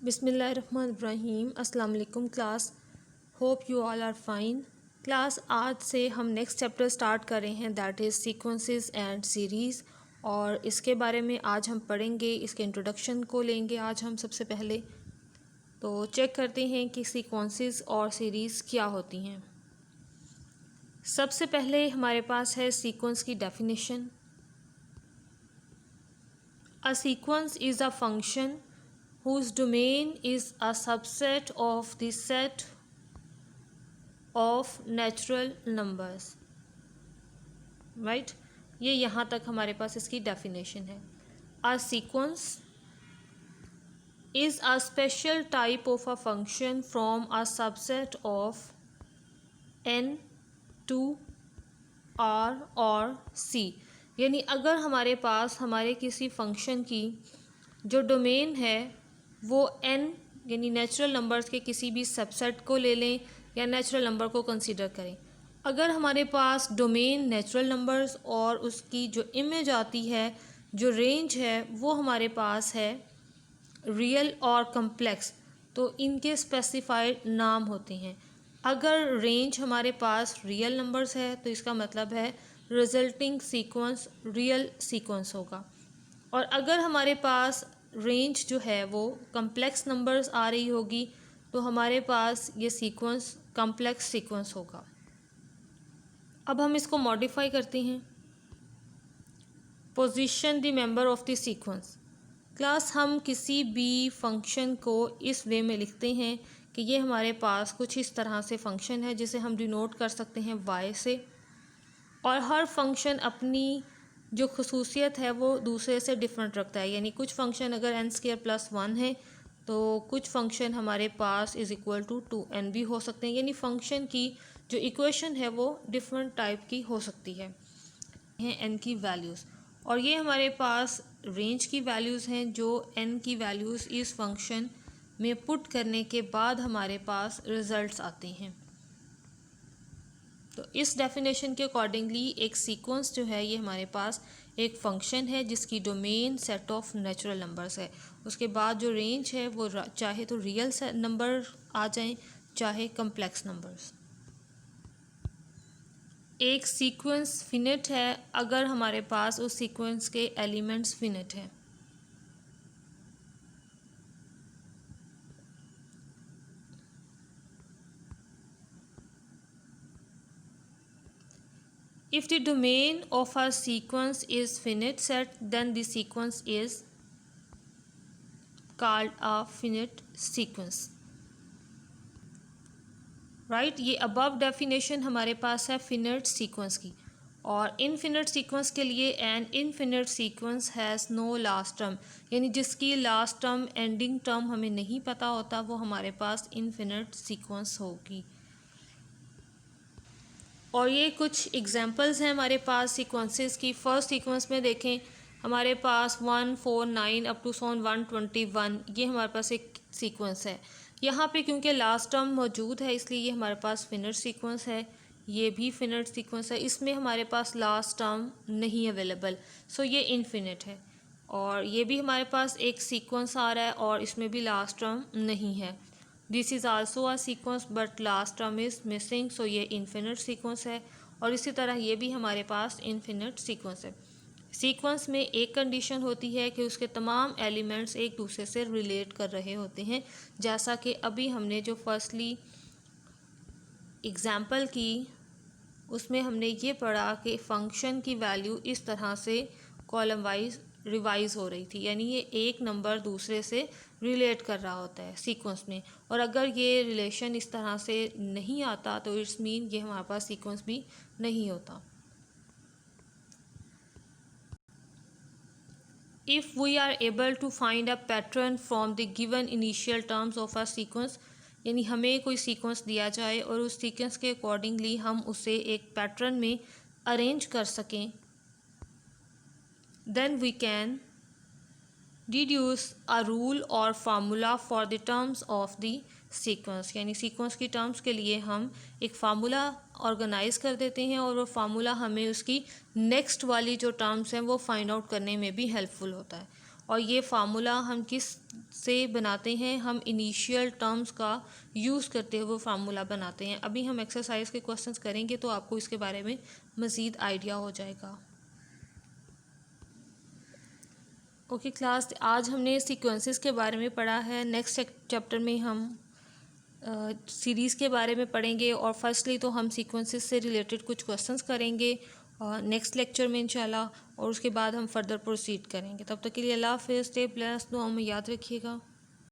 बिस्मिल्लाहिर्रहमानिर्रहीम। अस्सलाम वालेकुम class, hope you all are fine. Class आज से हम नेक्स्ट चैप्टर स्टार्ट कर रहे हैं, that is sequences and series. और इसके बारे में आज हम पढ़ेंगे, इसके इंट्रोडक्शन को लेंगे आज हम सबसे पहले। तो चेक करते हैं कि सीक्वेंसेस और सीरीज़ क्या होती हैं। सबसे पहले हमारे पास है सीक्वेंस की definition. A sequence is a function whose domain is a subset of the set of natural numbers, right? ये यहाँ तक हमारे पास इसकी डेफिनेशन है। A sequence is a special type of a function from a subset of n to r और c। यानी अगर हमारे पास हमारे किसी फंक्शन की जो डोमेन है वो n यानी नेचुरल नंबर्स के किसी भी सबसेट को ले लें या नेचुरल नंबर को कंसीडर करें। अगर हमारे पास डोमेन नेचुरल नंबर्स और उसकी जो इमेज आती है, जो रेंज है, वो हमारे पास है रियल और कम्प्लेक्स, तो इनके स्पेसिफाइड नाम होते हैं। अगर रेंज हमारे पास रियल नंबर्स है तो इसका मतलब है रिजल्टिंग सीक्वेंस रियल सीक्वेंस होगा। और अगर हमारे पास रेंज जो है वो कम्प्लेक्स नंबर्स आ रही होगी तो हमारे पास ये सीक्वेंस कम्प्लेक्स सीक्वेंस होगा। अब हम इसको मॉडिफाई करते हैं। Position the member of the sequence. Class हम किसी भी फंक्शन को इस वे में लिखते हैं कि ये हमारे पास कुछ इस तरह से फंक्शन है जिसे हम डिनोट कर सकते हैं y से, और हर फंक्शन अपनी जो खसूसियत है वो दूसरे से डिफरेंट रखता है। यानी कुछ फंक्शन अगर n² + 1 है तो कुछ फंक्शन हमारे पास इज़ इक्वल टू 2n भी हो सकते हैं। यानी फंक्शन की जो इक्वेशन है वो डिफरेंट टाइप की हो सकती है n की वैल्यूज़। और ये हमारे पास रेंज की वैल्यूज़ हैं जो n की वैल्यूज़ इस फंक्शन में पुट करने के बाद हमारे पास रिज़ल्ट्स आते हैं। तो इस डेफिनेशन के अकॉर्डिंगली एक सीक्वेंस जो है ये हमारे पास एक फंक्शन है जिसकी domain set of natural numbers है। उसके बाद जो रेंज है वो चाहे तो रियल नंबर आ जाएं चाहे कम्प्लेक्स नंबर्स। एक सीक्वेंस फिनिट है अगर हमारे पास उस सीक्वेंस के एलिमेंट्स फिनिट हैं। If the domain of a sequence is finite set, then the sequence is called a finite sequence. Right? ये above definition हमारे पास है finite sequence की। और infinite sequence के लिए an infinite sequence has no last term, यानी जिसकी last term ending term हमें नहीं पता होता वो हमारे पास infinite sequence होगी। और ये कुछ एग्जांपल्स हैं हमारे पास सीक्वेंसेस की। फर्स्ट सीक्वेंस में देखें हमारे पास 1 4 9 अप टू 121, ये हमारे पास एक सीक्वेंस है। यहाँ पे क्योंकि लास्ट टर्म मौजूद है इसलिए ये हमारे पास फिनिट सीक्वेंस है। ये भी फिनिट सीक्वेंस है, इसमें हमारे पास लास्ट टर्म नहीं अवेलेबल, सो ये इनफिनिट है। और ये भी हमारे पास एक सीक्वेंस आ रहा है और इसमें भी लास्ट टर्म नहीं है। This is also a sequence but last term is missing, so ये इनफिनिट सीक्वेंस है। और इसी तरह ये भी हमारे पास इनफिनिट सीक्वेंस है। सीक्वेंस में एक कंडीशन होती है कि उसके तमाम एलिमेंट्स एक दूसरे से रिलेट कर रहे होते हैं, जैसा कि अभी हमने जो फर्स्टली एग्जाम्पल की उसमें हमने ये पढ़ा कि फंक्शन की वैल्यू इस तरह से कॉलम वाइज रिवाइज हो रही थी, यानी ये एक नंबर दूसरे से रिलेट कर रहा होता है सीक्वेंस में। और अगर ये रिलेशन इस तरह से नहीं आता तो इट्स मीन ये हमारे पास सीक्वेंस भी नहीं होता। If we are able to find a pattern from the given initial terms of a sequence, यानी हमें कोई सीक्वेंस दिया जाए और उस सीक्वेंस के अकॉर्डिंगली हम उसे एक पैटर्न में अरेंज कर सकें, then we can deduce a rule or formula for the terms of the sequence। यानी सीक्वेंस की टर्म्स के लिए हम एक फार्मूला ऑर्गेनाइज कर देते हैं और वो फार्मूला हमें उसकी नेक्स्ट वाली जो टर्म्स हैं वो फाइंड आउट करने में भी हेल्पफुल होता है। और ये फार्मूला हम किस से बनाते हैं, हम इनिशियल टर्म्स का यूज़ करते हुए फार्मूला बनाते हैं। अभी हम एक्सरसाइज के क्वेश्चंस करेंगे तो आपको इसके बारे में मज़ीद आइडिया हो जाएगा। ओके क्लास, आज हमने सीक्वेंसेस के बारे में पढ़ा है। नेक्स्ट चैप्टर में हम सीरीज़ के बारे में पढ़ेंगे और फर्स्टली तो हम सीक्वेंसेस से रिलेटेड कुछ क्वेश्चंस करेंगे नेक्स्ट लेक्चर में इंशाल्लाह, और उसके बाद हम फर्दर प्रोसीड करेंगे। तब तक के लिए अल्लाह हाफ़िज़, स्टे ब्लेस्ड, दुआ में याद रखिएगा।